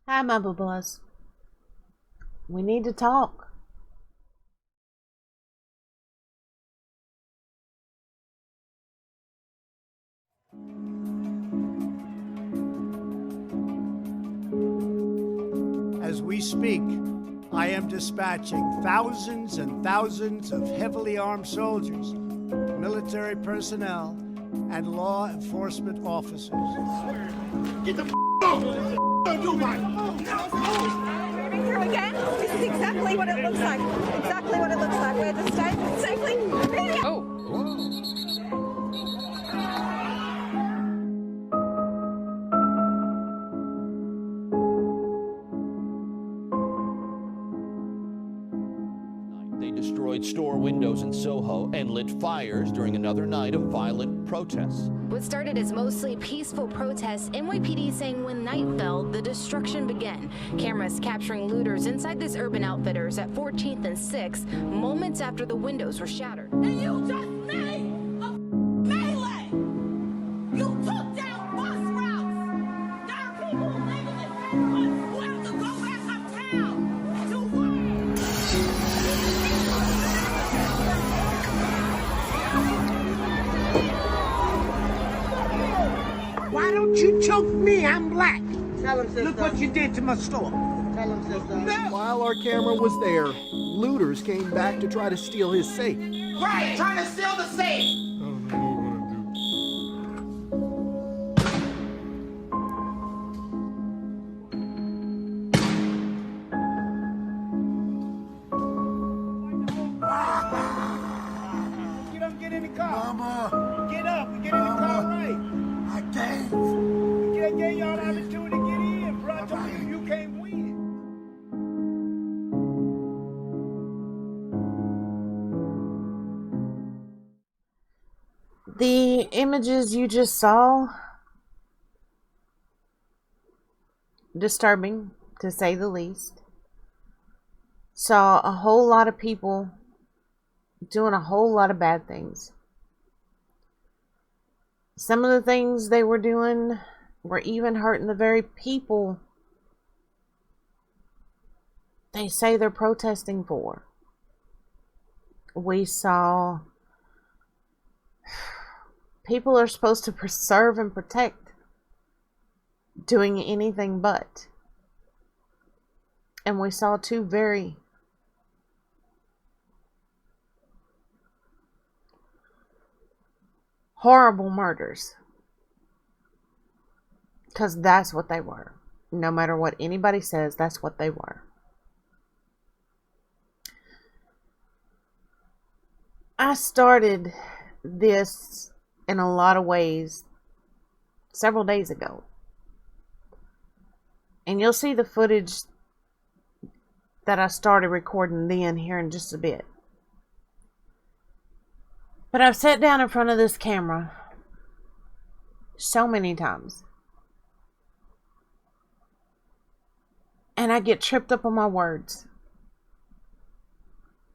Hi, my bubbles. We need to talk. As we speak, I am dispatching thousands and thousands of heavily armed soldiers, military personnel, and law enforcement officers. Get the off! Don't do mine! Here again. This is exactly what it looks like. Exactly what it looks like. We're to stay safely. Oh. They destroyed store windows in Soho and lit fires during another night of violent protests. What started as mostly peaceful protests, NYPD saying when night fell, the destruction began. Cameras capturing looters inside this Urban Outfitters at 14th and 6th, moments after the windows were shattered. And you just made a melee. You took down bus routes. There are people living in this neighborhood who have to go back uptown to work. Why don't you choke me? I'm black. Tell him, sister. Look what you did to my store. Tell him, sister. While our camera was there, looters came back to try to steal his safe. Right, trying to steal the safe. Get up, get in the car. Mama! Get up and get in the car right. I can't! We gave y'all an opportunity to get in, bro. I told you can't win. The images you just saw, disturbing to say the least. Saw a whole lot of people doing a whole lot of bad things. Some of the things they were doing were even hurting the very people they say they're protesting for. We saw people are supposed to preserve and protect doing anything but. And we saw two very horrible murders. Because that's what they were. No matter what anybody says, that's what they were. I started this in a lot of ways several days ago. And you'll see the footage that I started recording then here in just a bit. But I've sat down in front of this camera so many times. And I get tripped up on my words.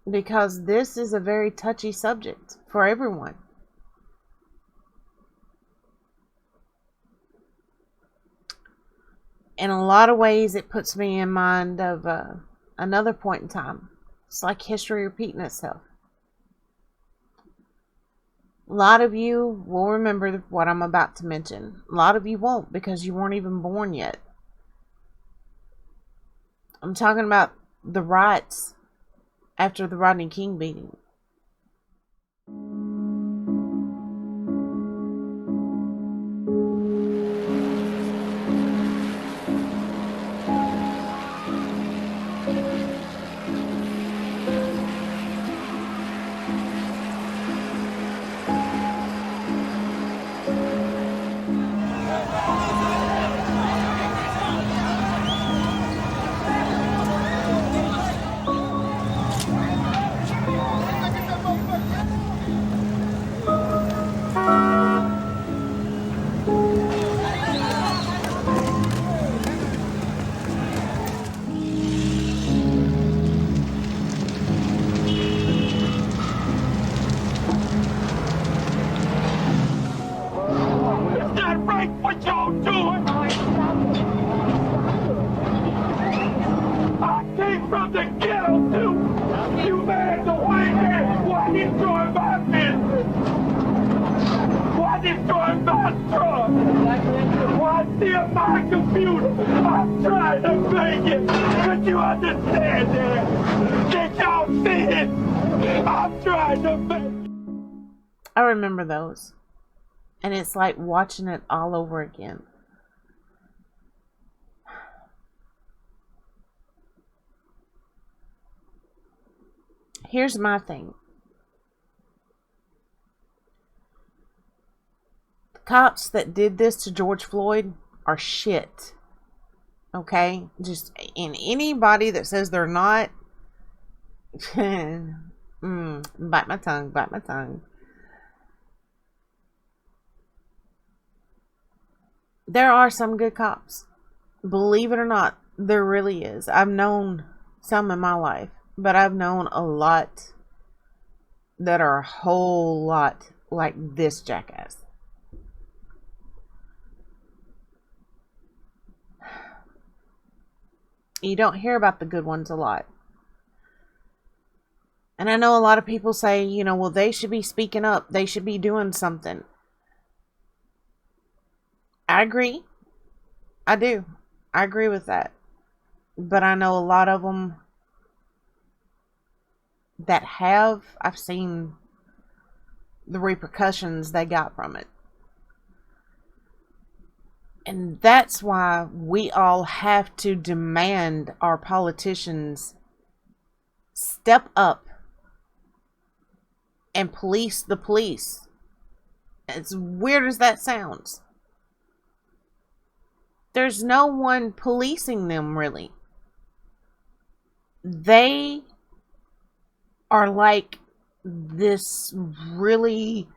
Because this is a very touchy subject for everyone. In a lot of ways, it puts me in mind of another point in time. It's like history repeating itself. A lot of you will remember what I'm about to mention. A lot of you won't because you weren't even born yet. I'm talking about the riots after the Rodney King beating. can't see at my computer. I'm trying to make it. But you understand that? Can't y'all see it? I'm trying to make it. I remember those. And it's like watching it all over again. Here's my thing. The cops that did this to George Floyd are shit. Okay? Just, and anybody that says they're not, bite my tongue, bite my tongue. There are some good cops. Believe it or not, there really is. I've known some in my life, but I've known a lot that are a whole lot like this jackass. You don't hear about the good ones a lot. And I know a lot of people say, you know, well, they should be speaking up. They should be doing something. I agree. I do. I agree with that. But I know a lot of them that have, I've seen the repercussions they got from it. And that's why we all have to demand our politicians step up and police the police. As weird as that sounds. There's no one policing them, really. They are like this really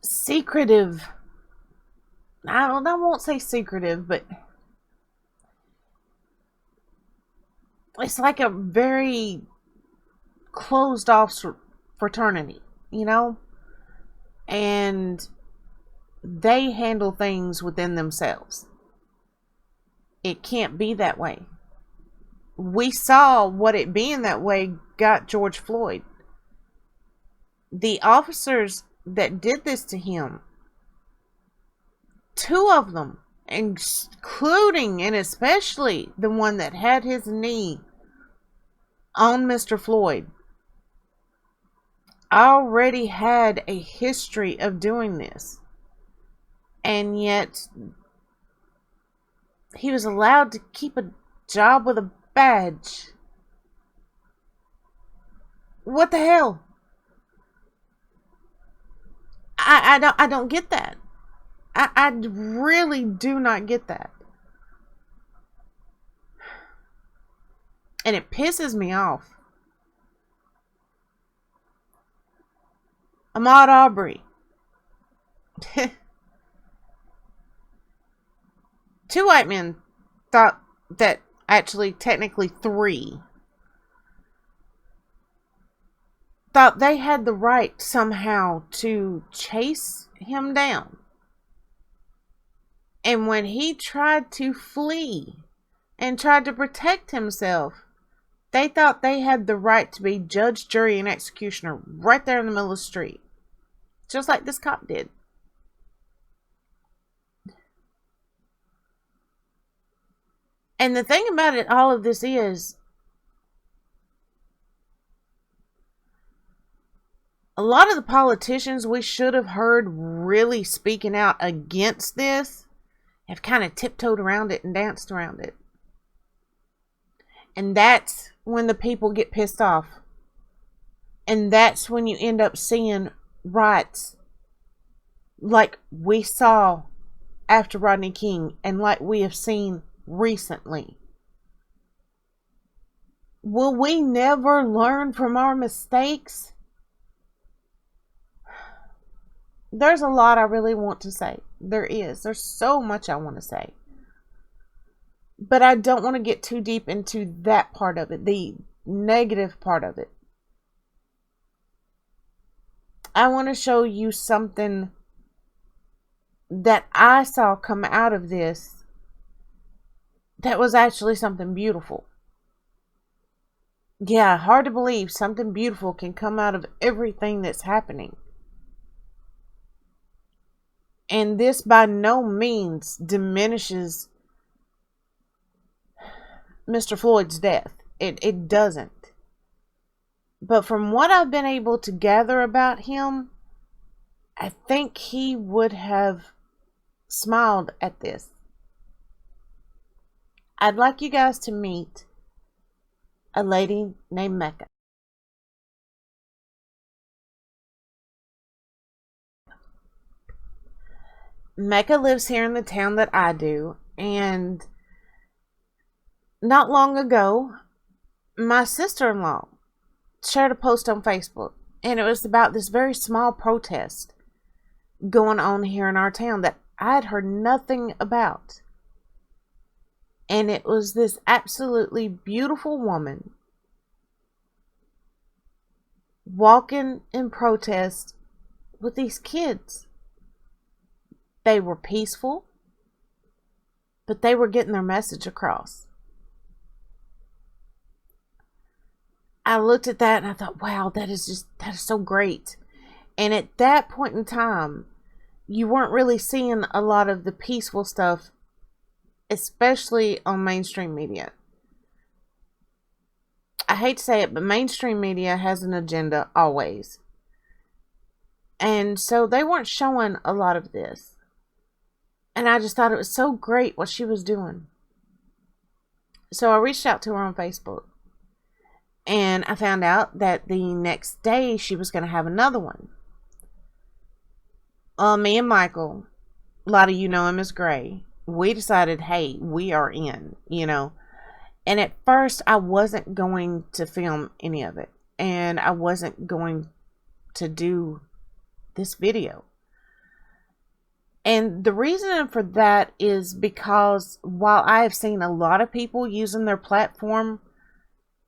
secretive, I won't say secretive, but it's like a very closed off fraternity, you know? And they handle things within themselves. It can't be that way. We saw what it being that way got George Floyd. The officers that did this to him, 2 of them, including and especially the one that had his knee on Mr. Floyd, already had a history of doing this. And yet he was allowed to keep a job with a badge. What the hell? I don't get that. I really do not get that. And it pisses me off. Ahmaud Arbery. 2 white men thought that, actually technically 3, thought they had the right somehow to chase him down. And when he tried to flee and tried to protect himself, they thought they had the right to be judge, jury, and executioner right there in the middle of the street. Just like this cop did. And the thing about it, all of this is, a lot of the politicians we should have heard really speaking out against this have kind of tiptoed around it and danced around it. And that's when the people get pissed off. And that's when you end up seeing riots like we saw after Rodney King and like we have seen recently. Will we never learn from our mistakes? There's a lot I really want to say. There's so much I want to say. But I don't want to get too deep into that part of it, the negative part of it. I want to show you something that I saw come out of this that was actually something beautiful. Yeah, hard to believe something beautiful can come out of everything that's happening. And this by no means diminishes Mr. Floyd's death. It doesn't. But from what I've been able to gather about him, I think he would have smiled at this. I'd like you guys to meet a lady named Mecca. Mecca lives here in the town that I do, and not long ago, my sister-in-law shared a post on Facebook, and it was about this very small protest going on here in our town that I had heard nothing about. And it was this absolutely beautiful woman walking in protest with these kids. They were peaceful, but they were getting their message across. I looked at that and I thought, wow, that is so great. And at that point in time, you weren't really seeing a lot of the peaceful stuff, especially on mainstream media. I hate to say it, but mainstream media has an agenda always. And so they weren't showing a lot of this. And I just thought it was so great what she was doing. So I reached out to her on Facebook. And I found out that the next day she was going to have another one. Me and Michael, a lot of you know him as Gray, we decided, hey, we are in, And at first, I wasn't going to film any of it. And I wasn't going to do this video. And the reason for that is because while I have seen a lot of people using their platform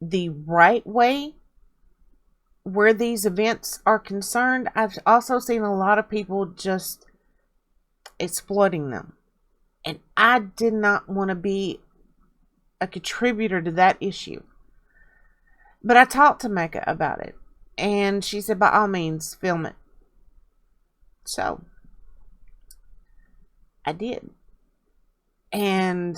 the right way where these events are concerned, I've also seen a lot of people just exploiting them. And I did not want to be a contributor to that issue. But I talked to Mecca about it. And she said, by all means, film it. So, I did. And,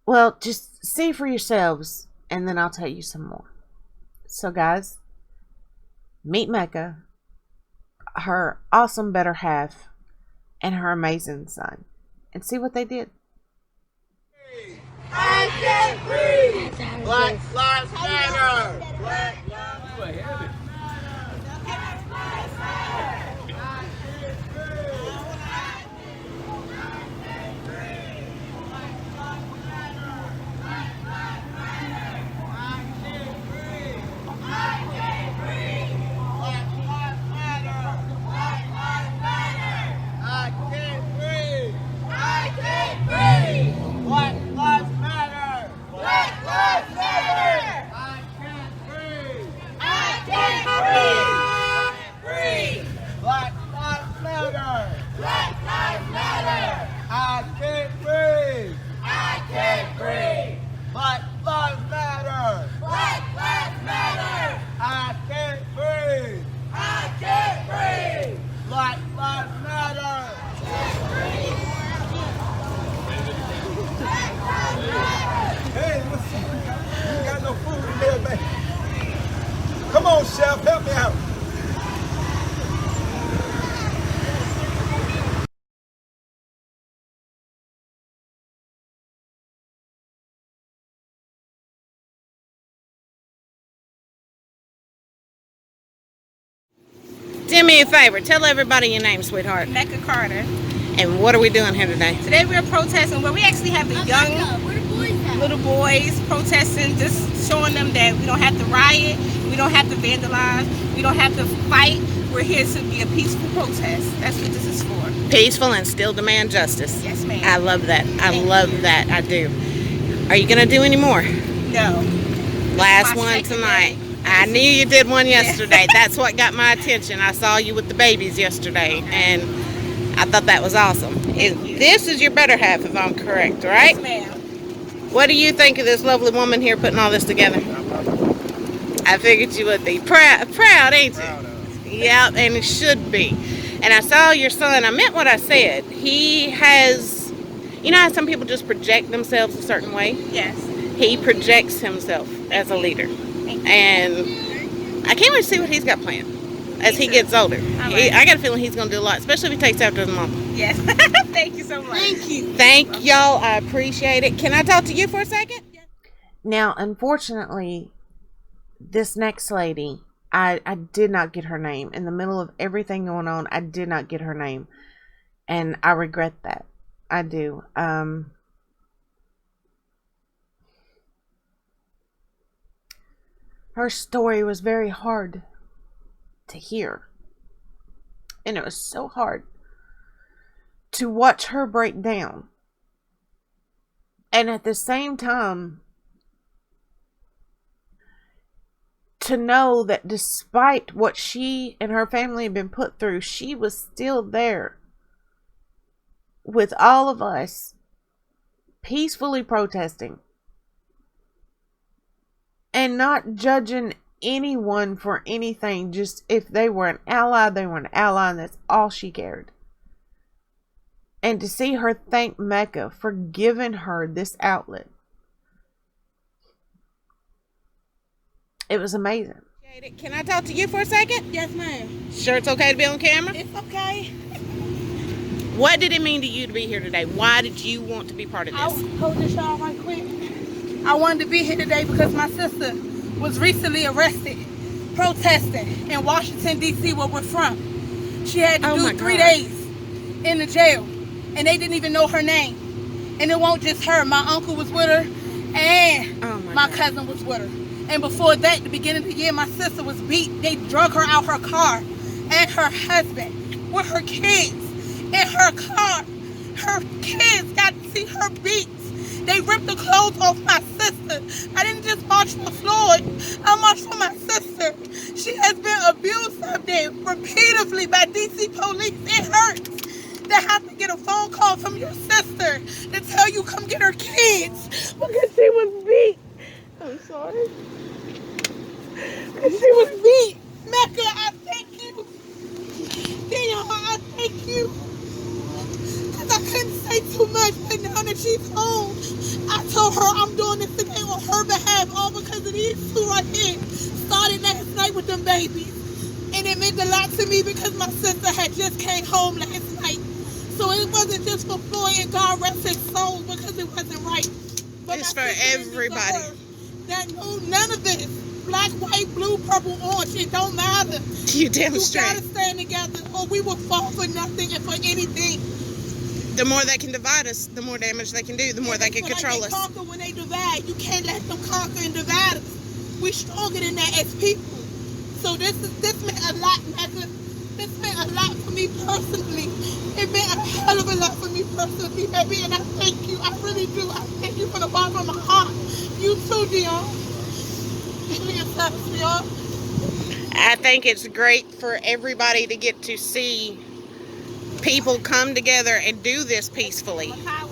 well, just see for yourselves, and then I'll tell you some more. So, guys, meet Mecca, her awesome better half, and her amazing son, and see what they did. I can't breathe! Black Lives Matter! Black Lives Matter! Come on, Chef, help me out. Do me a favor. Tell everybody your name, sweetheart. Mecca Carter. And what are we doing here today? Today we're protesting. Well, we actually have the young little boys protesting, just showing them that we don't have to riot, we don't have to vandalize, we don't have to fight. We're here to be a peaceful protest. That's what this is for. Peaceful and still demand justice. Yes, ma'am. I love that. I love that. I do. Are you going to do any more? No. Last one tonight. I knew you did one yesterday. That's what got my attention. I saw you with the babies yesterday, and I thought that was awesome. This is your better half, if I'm correct, right? Yes, ma'am. What do you think of this lovely woman here putting all this together? I figured you would be proud, ain't you? Yep, and it should be. And I saw your son. I meant what I said. He has, you know how some people just project themselves a certain way? Yes. He projects himself as a leader. And I can't wait to see what he's got planned as he gets older. I got a feeling he's going to do a lot, especially if he takes after his mama. Yes. Thank you so much. Thank you. Thank y'all. I appreciate it. Can I talk to you for a second? Now, unfortunately, this next lady, I did not get her name. In the middle of everything going on, I did not get her name. And I regret that. I do. Her story was very hard to hear. And it was so hard to watch her break down. And at the same time, to know that despite what she and her family had been put through, she was still there with all of us, peacefully protesting and not judging anyone for anything. Just if they were an ally, they were an ally, and that's all she cared. And to see her thank Mecca for giving her this outlet, it was amazing. Can I talk to you for a second? Yes, ma'am. Sure it's okay to be on camera? It's okay. What did it mean to you to be here today? Why did you want to be part of this? I'll hold this y'all right quick. I wanted to be here today because my sister was recently arrested protesting in Washington, D.C., where we're from. She had to do 3 days in the jail, and they didn't even know her name. And it wasn't just her. My uncle was with her, and my cousin was with her. And before that, the beginning of the year, my sister was beat. They drug her out her car and her husband with her kids in her car. Her kids got to see her beat. They ripped the clothes off my sister. I didn't just march for Floyd. I marched for my sister. She has been abused up there repeatedly by DC police. It hurts to have to get a phone call from your sister to tell you come get her kids because she was beat. I'm sorry. Because she was beat. Mecca, I thank you. Daniel, I thank you. Because I couldn't say too much, but now that she's home, I told her I'm doing this today on her behalf, all because of these two right here. Started last night with them babies. And it meant a lot to me because my sister had just came home last night. So it wasn't just for Floyd and God rest his soul because it wasn't right. But it's for everybody. That no, none of this. Black, white, blue, purple, orange, it don't matter. You damn straight. You gotta stand together or we will fall for nothing and for anything. The more they can divide us, the more damage they can do, the more they can control us. They conquer when they divide. You can't let them conquer and divide us. We're stronger than that as people. So this meant a lot, Mecca. This meant a lot for me personally. It meant a hell of a lot for me personally, baby, and I thank you. I really do. I thank you from the bottom of my heart. You too, Dion. I think it's great for everybody to get to see people come together and do this peacefully. I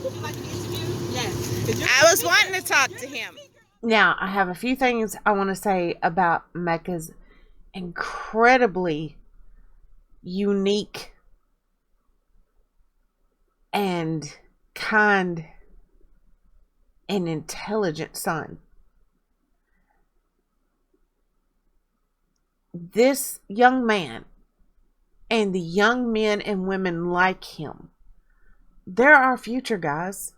was wanting to talk to him. Now, I have a few things I want to say about Mecca's incredibly unique and kind and intelligent son. This young man and the young men and women like him, they're our future, guys.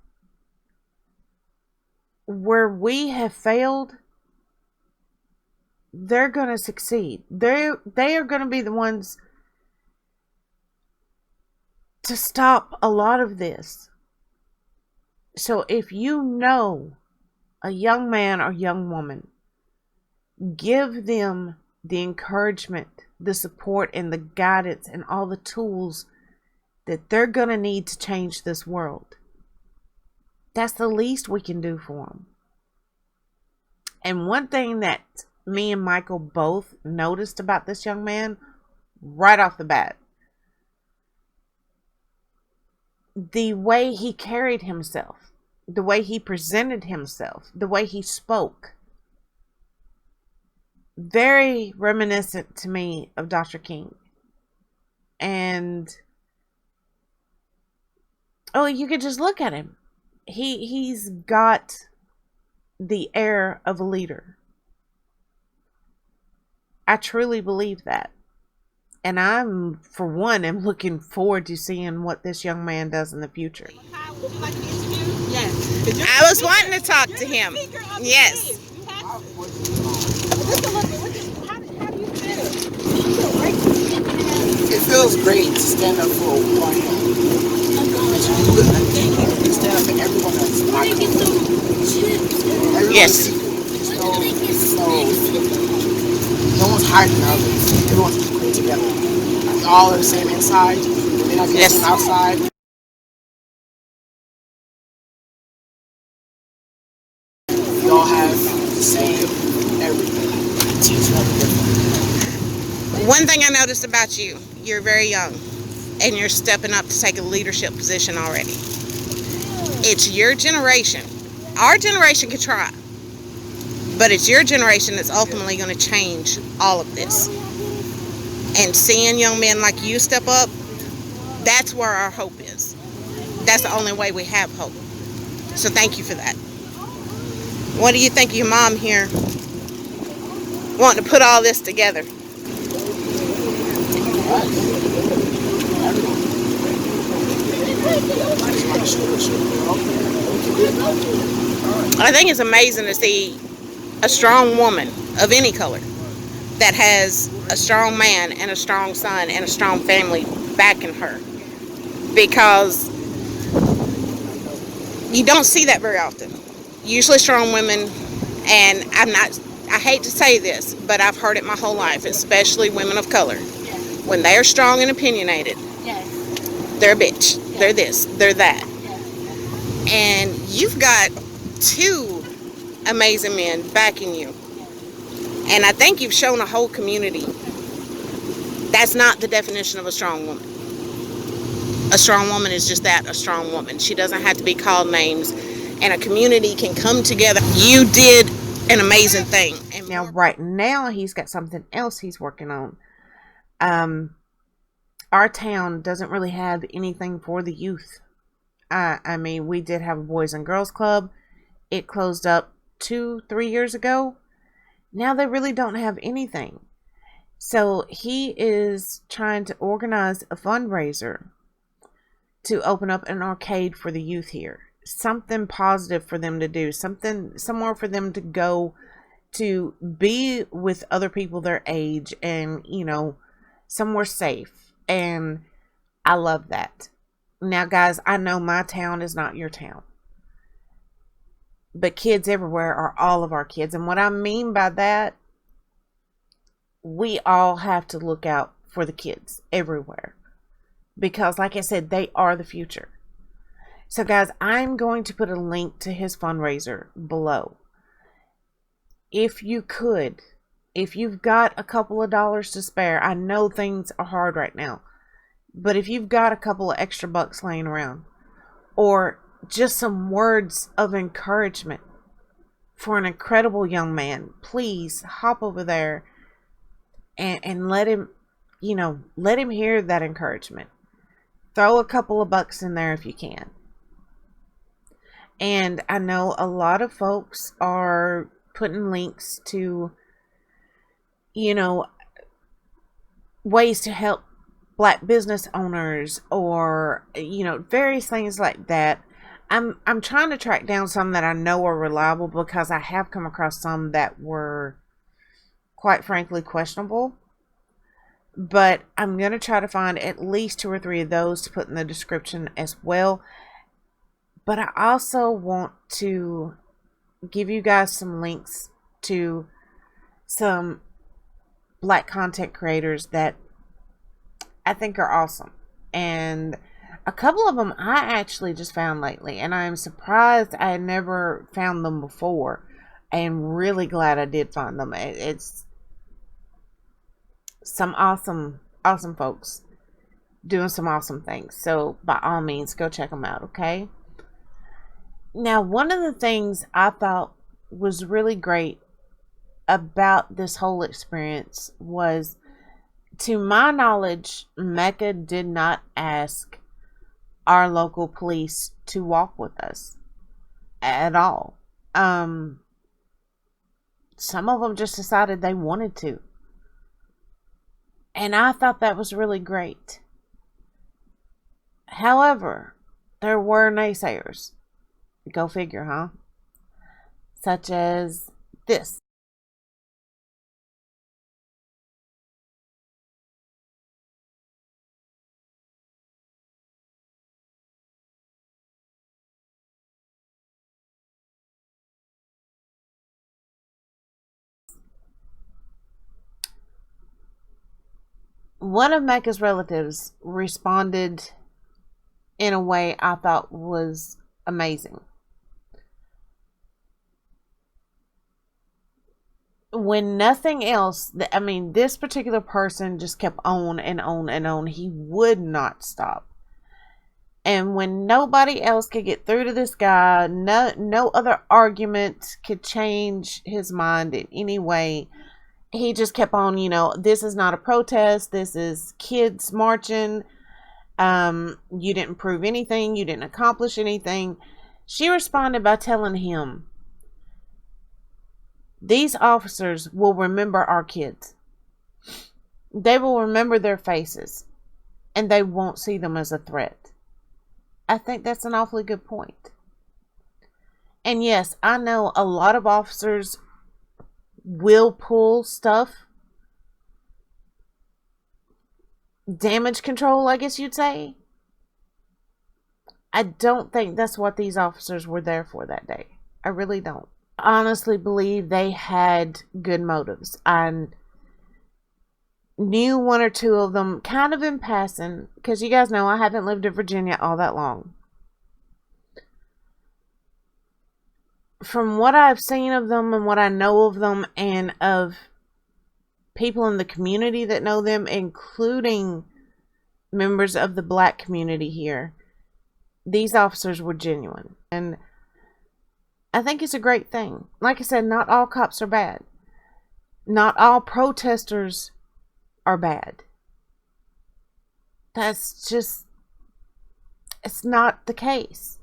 Where we have failed, they're going to succeed. They are going to be the ones to stop a lot of this. So if you know a young man or young woman, give them the encouragement, the support, and the guidance and all the tools that they're going to need to change this world. That's the least we can do for them. And one thing that me and Michael both noticed about this young man right off the bat, the way he carried himself, the way he presented himself, the way he spoke. very reminiscent to me of Dr. King. And oh, you could just look at him. He's got the air of a leader. I truly believe that. And I'm, for one, am looking forward to seeing what this young man does in the future. Yes. I was wanting to talk to him. Yes. It feels great to stand up for one. To stand up for everyone else. Yes. No one's hiding the others. Everyone's put together. We all are the same inside. They're not the same outside. We all have the same everything. Teach nothing different. One thing I noticed about you, you're very young and you're stepping up to take a leadership position already. It's your generation. Our generation can try, but it's your generation that's ultimately going to change all of this. And seeing young men like you step up, that's where our hope is. That's the only way we have hope. So thank you for that. What do you think of your mom here wanting to put all this together? I think it's amazing to see a strong woman of any color that has a strong man and a strong son and a strong family backing her, because you don't see that very often. Usually strong women, and I hate to say this, but I've heard it my whole life, especially women of color. When they are strong and opinionated, they're a bitch. They're this, they're that. And you've got two amazing men backing you. And I think you've shown a whole community that's not the definition of a strong woman. A strong woman is just that, a strong woman. She doesn't have to be called names, and a community can come together. You did an amazing thing. And now, right now, he's got something else he's working on. Our town doesn't really have anything for the youth. I mean, we did have a Boys and Girls Club. It closed up 2-3 years ago. Now they really don't have anything. So he is trying to organize a fundraiser to open up an arcade for the youth here. Something positive for them to do. Somewhere for them to go to be with other people their age, and, you know, somewhere safe. And I love that. Now, guys, I know my town is not your town, but kids everywhere are all of our kids. And what I mean by that, we all have to look out for the kids everywhere, because like I said, they are the future. So guys, I'm going to put a link to his fundraiser below. If you could, if you've got a couple of dollars to spare, I know things are hard right now, but if you've got a couple of extra bucks laying around, or just some words of encouragement for an incredible young man, please hop over there and let him, you know, let him hear that encouragement. Throw a couple of bucks in there if you can. And I know a lot of folks are putting links to, you know, ways to help Black business owners, or, you know, various things like that. I'm trying to track down some that I know are reliable, because I have come across some that were, quite frankly, questionable. But I'm going to try to find at least 2 or 3 of those to put in the description as well. But I also want to give you guys some links to some Black content creators that I think are awesome. And a couple of them I actually just found lately, and I'm surprised I never found them before. I am really glad I did find them. It's some awesome folks doing some awesome things. So by all means, go check them out, okay? Now, one of the things I thought was really great about this whole experience was, to my knowledge, Mecca did not ask our local police to walk with us at all. Some of them just decided they wanted to. And I thought that was really great. However, there were naysayers. Go figure, huh? Such as this. One of Mecca's relatives responded in a way I thought was amazing. When nothing else, I mean, this particular person just kept on and on and on. He would not stop. And when nobody else could get through to this guy, no other argument could change his mind in any way. He just kept on, this is not a protest. This is kids marching. You didn't prove anything. You didn't accomplish anything. She responded by telling him, these officers will remember our kids. They will remember their faces, and they won't see them as a threat. I think that's an awfully good point. And yes, I know a lot of officers will pull stuff. Damage control, I guess you'd say. I don't think that's what these officers were there for that day. I really don't. I honestly believe they had good motives. I knew one or two of them kind of in passing, because you guys know I haven't lived in Virginia all that long. From what I've seen of them and what I know of them, and of people in the community that know them, including members of the black community here, these officers were genuine. And I think it's a great thing. Like I said, not all cops are bad. Not all protesters are bad. That's just, it's not the case.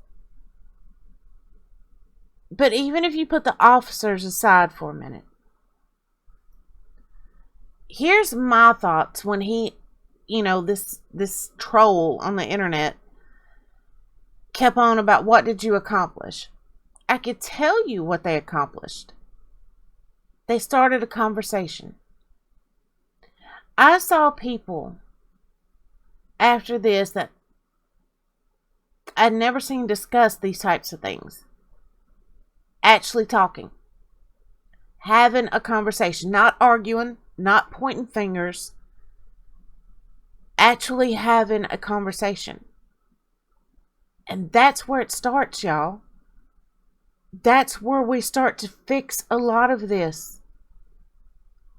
But even if you put the officers aside for a minute, here's my thoughts when he, this troll on the internet kept on about, what did you accomplish? I could tell you what they accomplished. They started a conversation. I saw people after this that I'd never seen discuss these types of things. Actually talking. Having a conversation. Not arguing. Not pointing fingers. Actually having a conversation. And that's where it starts, y'all. That's where we start to fix a lot of this.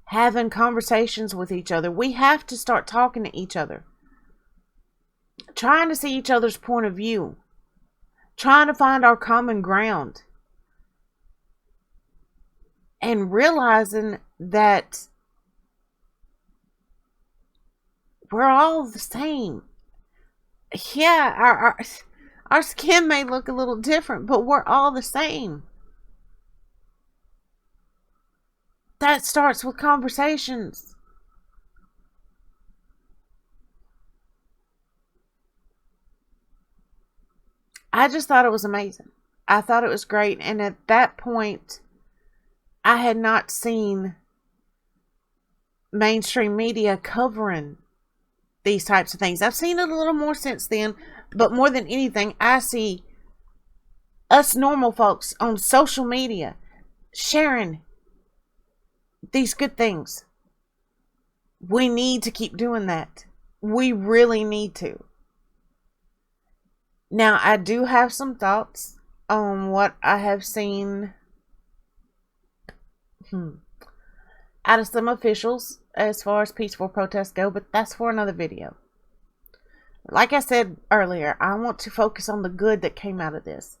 Having conversations with each other. We have to start talking to each other. Trying to see each other's point of view. Trying to find our common ground. And realizing that we're all the same. Yeah, our skin may look a little different, but we're all the same. That starts with conversations. I just thought it was amazing. I thought it was great. And at that point, I had not seen mainstream media covering these types of things. I've seen it a little more since then, but more than anything, I see us normal folks on social media sharing these good things. We need to keep doing that. We really need to. Now, I do have some thoughts on what I have seen out of some officials as far as peaceful protests go, but that's for another video. Like I said earlier, I want to focus on the good that came out of this.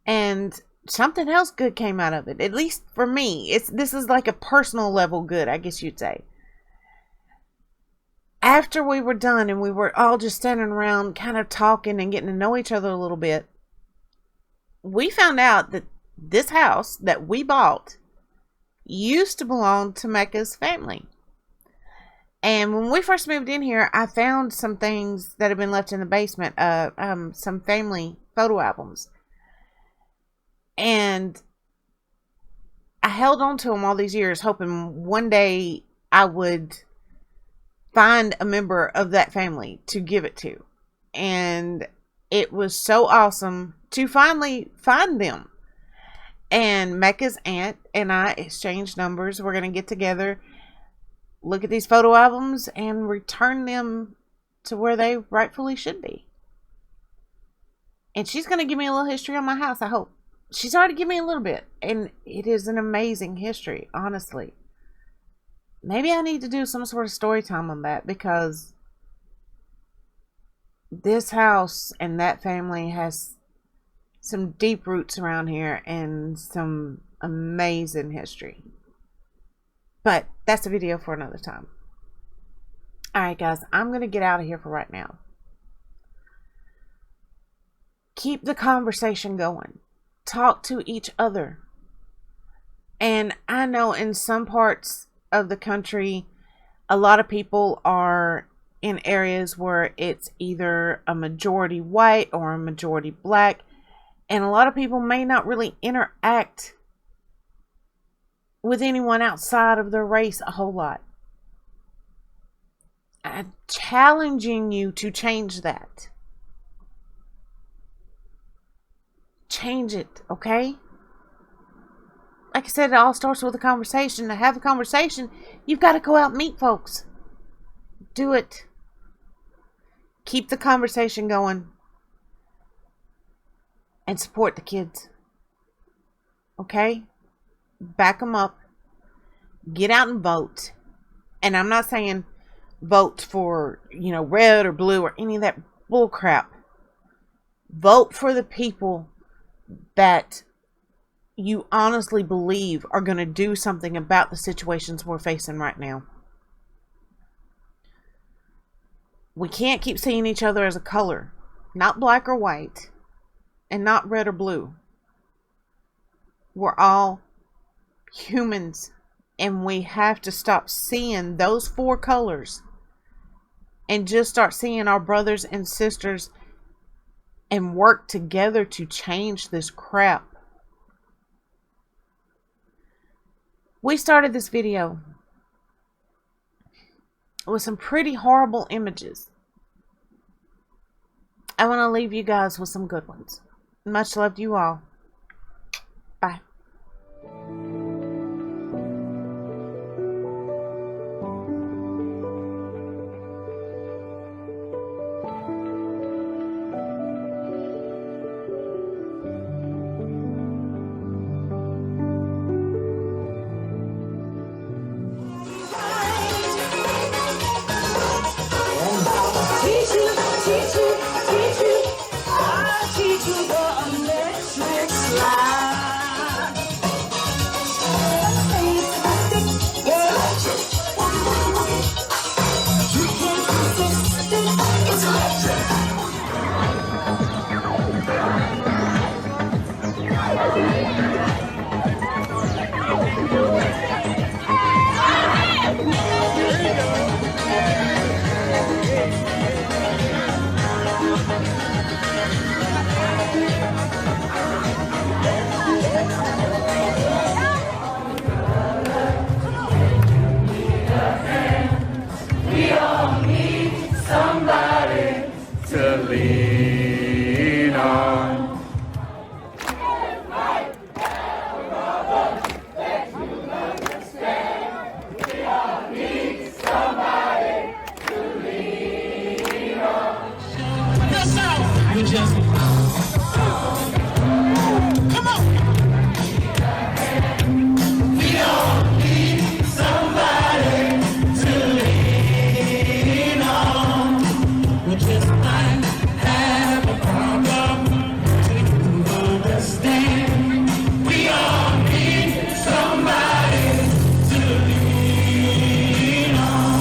And something else good came out of it. At least for me. This is like a personal level good, I guess you'd say. After we were done and we were all just standing around kind of talking and getting to know each other a little bit, we found out that this house that we bought used to belong to Mecca's family. And when we first moved in here, I found some things that had been left in the basement, some family photo albums. And I held on to them all these years, hoping one day I would find a member of that family to give it to. And it was so awesome to finally find them. And Mecca's aunt and I exchanged numbers. We're going to get together, look at these photo albums, and return them to where they rightfully should be. And she's going to give me a little history on my house, I hope. She's already given me a little bit. And it is an amazing history, honestly. Maybe I need to do some sort of story time on that, because this house and that family has some deep roots around here and some amazing history. But that's a video for another time. Alright guys, I'm going to get out of here for right now. Keep the conversation going. Talk to each other. And I know in some parts of the country, a lot of people are in areas where it's either a majority white or a majority black, and a lot of people may not really interact with anyone outside of their race a whole lot. I'm challenging you to change that. Change it, okay? Like I said, it all starts with a conversation. To have a conversation, you've got to go out and meet folks. Do it. Keep the conversation going. And support the kids. Okay? Back them up. Get out and vote. And I'm not saying vote for, red or blue or any of that bull crap. Vote for the people that you honestly believe are going to do something about the situations we're facing right now. We can't keep seeing each other as a color. Not black or white. And not red or blue. We're all humans. And we have to stop seeing those four colors. And just start seeing our brothers and sisters. And work together to change this crap. We started this video with some pretty horrible images. I want to leave you guys with some good ones. Much love to you all. Bye. We all need somebody to lead.